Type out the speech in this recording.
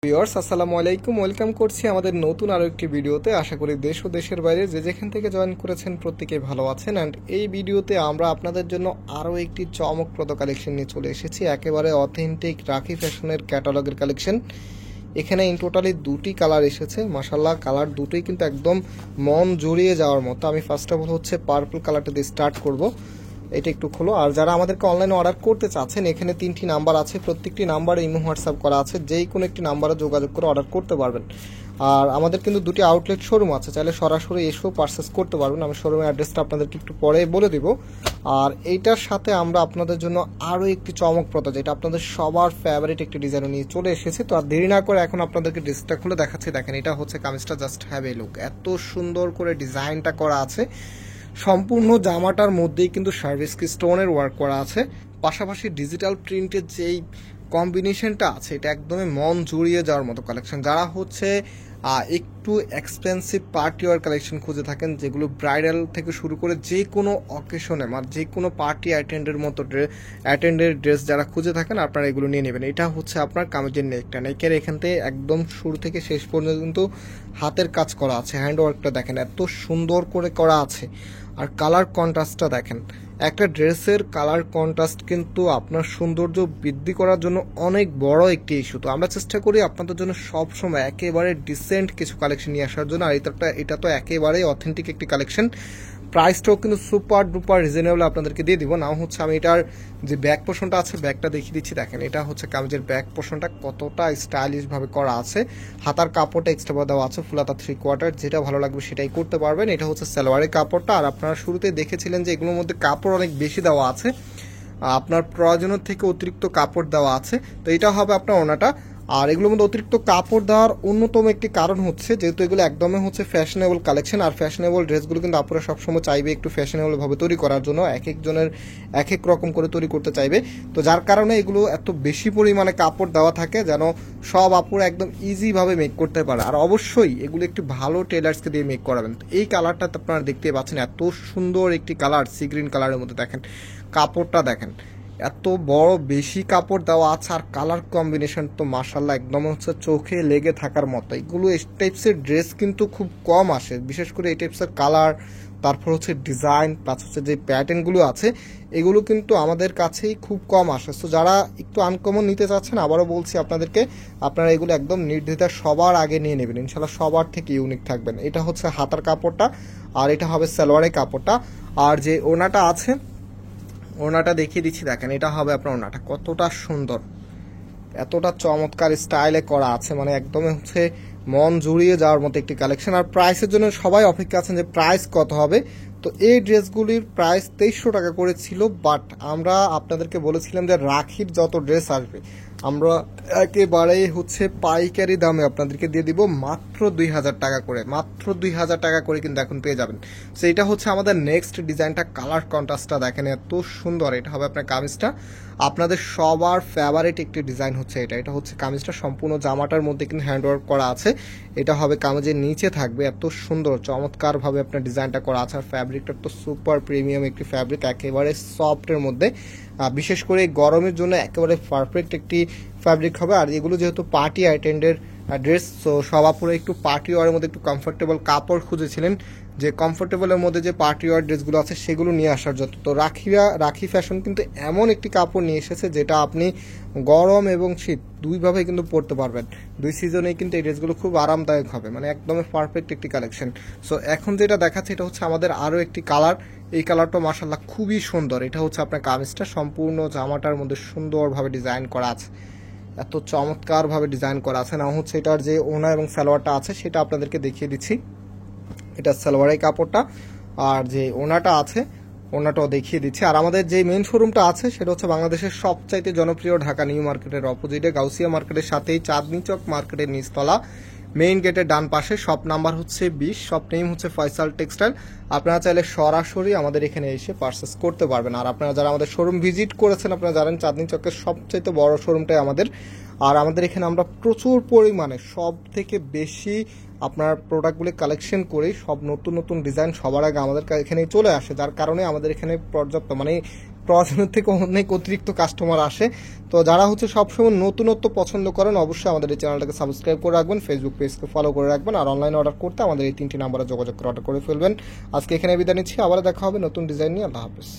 Viewers আসসালামু আলাইকুম, welcome করছি আমাদের নতুন আরও একটি ভিডিওতে। আশা করি দেশ ও দেশের বাইরে যে যেখান থেকে জয়েন করেছেন প্রত্যেকেই ভালো আছেন। অ্যান্ড এই ভিডিওতে আমরা আপনাদের জন্য আরও একটি চমকপ্রদ কালেকশন নিয়ে চলে এসেছি, একেবারে অথেন্টিক রাখি ফ্যাশনের ক্যাটালগের কালেকশন। এখানে ইন টোটালি দুটি কালার এসেছে, মাশাল্লাহ কালার দুটোই কিন্তু একদম মন জড়িয়ে যাওয়ার মতো। আমি ফার্স্ট অফ অল হচ্ছে পার্পল কালারটা দিয়ে স্টার্ট করব। এটা একটু খোলো। আর যারা আমাদেরকে অনলাইনে অর্ডার করতে চাচ্ছেন, এখানে 3টি নাম্বার আছে, প্রত্যেকটি নাম্বারে ইমো হোয়াটসঅ্যাপ করা আছে, যেই কোনো একটি নাম্বারে যোগাযোগ করে অর্ডার করতে পারবেন। আর আমাদের কিন্তু দুটি আউটলেট শোরুম আছে, চাইলে সরাসরি এসেও পারচেস করতে পারবেন। আমি শোরুমের অ্যাড্রেসটা আপনাদেরকে একটু পরে বলে দিব। আর এইটার সাথে আমরা আপনাদের জন্য আরও একটি চমকপ্রদ, যেটা আপনাদের সবার ফেভারিট একটি ডিজাইন নিয়ে চলে এসেছে। তো আর দেরি না করে এখন আপনাদেরকে ড্রেসটা খুলে দেখাচ্ছি। দেখেন, এটা হচ্ছে কামিজটা, জাস্ট হ্যাভ এ লুক। এত সুন্দর করে ডিজাইনটা করা আছে, সম্পূর্ণ জামাটার মধ্যেই কিন্তু সার্ভিস কি স্টোনের ওয়ার্ক করা আছে, পাশাপাশি ডিজিটাল প্রিন্টের যেই কম্বিনেশনটা আছে এটা একদমই মন জুড়িয়ে যাওয়ার মতো কালেকশন। যারা হচ্ছে একটু এক্সপেন্সিভ পার্টি ওয়ার কালেকশন খুঁজে থাকেন, যেগুলো ব্রাইডাল থেকে শুরু করে যে কোনো অকেশনে মানে যে কোনো পার্টি অ্যাটেন্ডের মতো অ্যাটেন্ডের ড্রেস যারা খুঁজে থাকেন, আপনারা এগুলো নিয়ে নেবেন। এটা হচ্ছে আপনার কামিজের নেকটা, নেকের এখান থেকে একদম শুরু থেকে শেষ পর্যন্ত কিন্তু হাতের কাজ করা আছে। হ্যান্ড ওয়ার্কটা দেখেন এত সুন্দর করে করা আছে। আর কালার কন্ট্রাস্টটা দেখেন, একটা ড্রেসের কালার কন্ট্রাস্ট কিন্তু আপনার সৌন্দর্য বৃদ্ধি করার জন্য অনেক বড় একটি ইস্যু। তো আমরা চেষ্টা করি আপনাদের জন্য সবসময় একেবারে ডিসেন্ট কিছু কালেকশন নিয়ে আসার জন্য। আর এটা তো একেবারেই অথেন্টিক একটি কালেকশন। প্রাইসটাও কিন্তু সুপার ডুপার রিজনেবল আপনাদেরকে দিয়ে দিব। নাও হচ্ছে আমি এটার যে ব্যাক পোর্শনটা আছে, ব্যাকটা দেখিয়ে দিচ্ছি। দেখেন, এটা হচ্ছে কামিজের ব্যাক পোর্শনটা কতটা স্টাইলিশভাবে করা আছে। হাতার কাপড়টা এক্সট্রা দেওয়া আছে, ফুলাতা 3/4, যেটা ভালো লাগবে সেটাই করতে পারবেন। এটা হচ্ছে সালোয়ারের কাপড়টা। আর আপনারা শুরুতে দেখেছিলেন যে এগুলোর মধ্যে কাপড় অনেক বেশি দেওয়া আছে, আপনার প্রয়োজনের থেকে অতিরিক্ত কাপড় দেওয়া আছে। তো এটা হবে আপনার ওনাটা। আর এগুলোর মধ্যে অতিরিক্ত কাপড় দেওয়ার অন্যতম একটি কারণ হচ্ছে, যেহেতু এগুলো একদমই হচ্ছে ফ্যাশনেবল কালেকশন। আর ফ্যাশনেবল ড্রেসগুলো কিন্তু আপনারা সবসময় চাইবে একটু ফ্যাশনেবলভাবে তৈরি করার জন্য, এক একজনের এক এক রকম করে তৈরি করতে চাইবে। তো যার কারণে এগুলো এত বেশি পরিমাণে কাপড় দেওয়া থাকে, যেন সব আপুরা একদম ইজিভাবে মেক করতে পারে। আর অবশ্যই এগুলো একটি ভালো টেলার্সকে দিয়ে মেক করাবেন। তো এই কালারটা আপনারা দেখতে পাচ্ছেন, এত সুন্দর একটি কালার, সি গ্রিন কালারের মধ্যে। দেখেন কাপড়টা, দেখেন এত বড় বেশি কাপড় দেওয়া আছে। আর কালার কম্বিনেশন তো মাশাল্লাহ একদম হচ্ছে চোখে লেগে থাকার মতো। এগুলো এই টাইপসের ড্রেস কিন্তু খুব কম আসে, বিশেষ করে এই টাইপসের কালার, তারপর হচ্ছে ডিজাইন, প্লাস হচ্ছে যে প্যাটার্নগুলো আছে, এগুলো কিন্তু আমাদের কাছেই খুব কম আসে। তো যারা একটু আনকমন নিতে চাচ্ছেন, আবারও বলছি আপনাদেরকে, আপনারা এগুলো একদম নির্দ্বিধায় সবার আগে নিয়ে নেবেন, ইনশাল্লাহ সবার থেকে ইউনিক থাকবেন। এটা হচ্ছে হাতার কাপড়টা, আর এটা হবে সালোয়ারের কাপড়টা। আর যে ওনাটা আছে, ওনাটা দেখিয়ে দিচ্ছি। দেখেন, এটা হবে আপনার ওনাটা, কতটা সুন্দর, এতটা চমৎকার স্টাইলে করা আছে, মানে একদমই হচ্ছে মন জুড়িয়ে যাওয়ার মতো একটি কালেকশন। আর প্রাইসের জন্য সবাই অপেক্ষা আছেন যে প্রাইস কত হবে। তো এই ড্রেসগুলির প্রাইস 2300 টাকা করে ছিল, বাট আমরা আপনাদেরকে বলেছিলাম যে রাখির যত ড্রেস আসবে আমরা একেবারেই হচ্ছে পাইকারি দামে আপনাদেরকে দিয়ে দিব মাত্র 2000 টাকা করে, মাত্র 2000 টাকা করে কিন্তু এখন পেয়ে যাবেন। সো এটা হচ্ছে আমাদের নেক্সট ডিজাইনটা, কালার কন্ট্রাস্টটা দেখেন এত সুন্দর। এটা হবে আপনার কামিজটা, আপনাদের সবার ফেভারিট একটি ডিজাইন হচ্ছে এটা। এটা হচ্ছে কামিজটা, সম্পূর্ণ জামাটার মধ্যে কিন্তু হ্যান্ডওয়ার্ক করা আছে। এটা হবে কামিজের নিচে থাকবে, এত সুন্দর চমৎকারভাবে আপনার ডিজাইনটা করা আছে। আর ফ্যাব্রিকটা তো সুপার প্রিমিয়াম একটি ফ্যাব্রিক, একেবারে সফটের মধ্যে, বিশেষ করে গরমের জন্য একেবারে পারফেক্ট একটি ফ্যাব্রিক হবে। আর এগুলো যেহেতু পার্টি অ্যাটেন্ডের ড্রেস, তো সব আপুরা একটু পার্টি ওয়ারের মধ্যে একটু কমফোর্টেবল কাপড় খুঁজেছিলেন, যে কমফোর্টেবলের মধ্যে যে পার্টি ওয়ার ড্রেসগুলো আছে সেগুলো নিয়ে আসার জন্য। তো রাখি ফ্যাশন কিন্তু এমন একটি কাপড় নিয়ে এসেছে যেটা আপনি গরম এবং শীত দুইভাবে কিন্তু পরতে পারবেন, দুই সিজনেই কিন্তু এই ড্রেসগুলো খুব আরামদায়ক হবে, মানে একদমই পারফেক্ট একটি কালেকশন। সো এখন যেটা দেখাচ্ছে এটা হচ্ছে আমাদের আরও একটি কালার। এই কালারটা মাশাল্লাহ খুবই সুন্দর। এটা হচ্ছে আপনার কামিজটা, সম্পূর্ণ জামাটার মধ্যে সুন্দরভাবে ডিজাইন করা আছে, এত চমৎকারভাবে ডিজাইন করা আছে। না হচ্ছে এটার যে ওনা এবং সালোয়ারটা আছে সেটা আপনাদেরকে দেখিয়ে দিচ্ছি। এটা সালোয়ারের কাপড়টা, আর যে ওনাটা আছে ওনাটাও দেখিয়ে দিচ্ছি। আর আমাদের যে মেন শোরুমটা আছে সেটা হচ্ছে বাংলাদেশের সবচাইতে জনপ্রিয় ঢাকা নিউ মার্কেটের অপোজিটে, গাউসিয়া মার্কেটের সাথেই চাঁদনি চক মার্কেটের নিচতলা, মেইন গেটের ডান পাশে। শপ নাম্বার হচ্ছে 20, শপ নেম হচ্ছে ফয়সাল টেক্সটাইল। আপনারা চাইলে সরাসরি আমাদের এখানে এসে পারচেস করতে পারবেন। আর আপনারা যারা আমাদের শোরুম ভিজিট করেছেন, আপনারা জানেন চাঁদনি চকের সবচাইতে বড় শোরুমটাই আমাদের। আর আমাদের এখানে আমরা প্রচুর পরিমাণে সব থেকে বেশি আপনার প্রোডাক্টগুলি কালেকশন করি, সব নতুন নতুন ডিজাইন সবার আগে আমাদের এখানেই চলে আসে, যার কারণে আমাদের এখানে পর্যাপ্ত মানে প্রয়োজনের থেকে অনেক অতিরিক্ত কাস্টমার আসে। তো যারা হচ্ছে সবসময় নতুনত্ব পছন্দ করেন অবশ্যই আমাদের এই চ্যানেলটাকে সাবস্ক্রাইব করে রাখবেন, ফেসবুক পেজকে ফলো করে রাখবেন, আর অনলাইনে অর্ডার করতে আমাদের এই 3টি নাম্বারে যোগাযোগ করে অর্ডার করে ফেলবেন। আজকে এখানে বিদায় নিচ্ছি, আবার দেখা হবে নতুন ডিজাইন নিয়ে। আল্লাহ হাফেজ।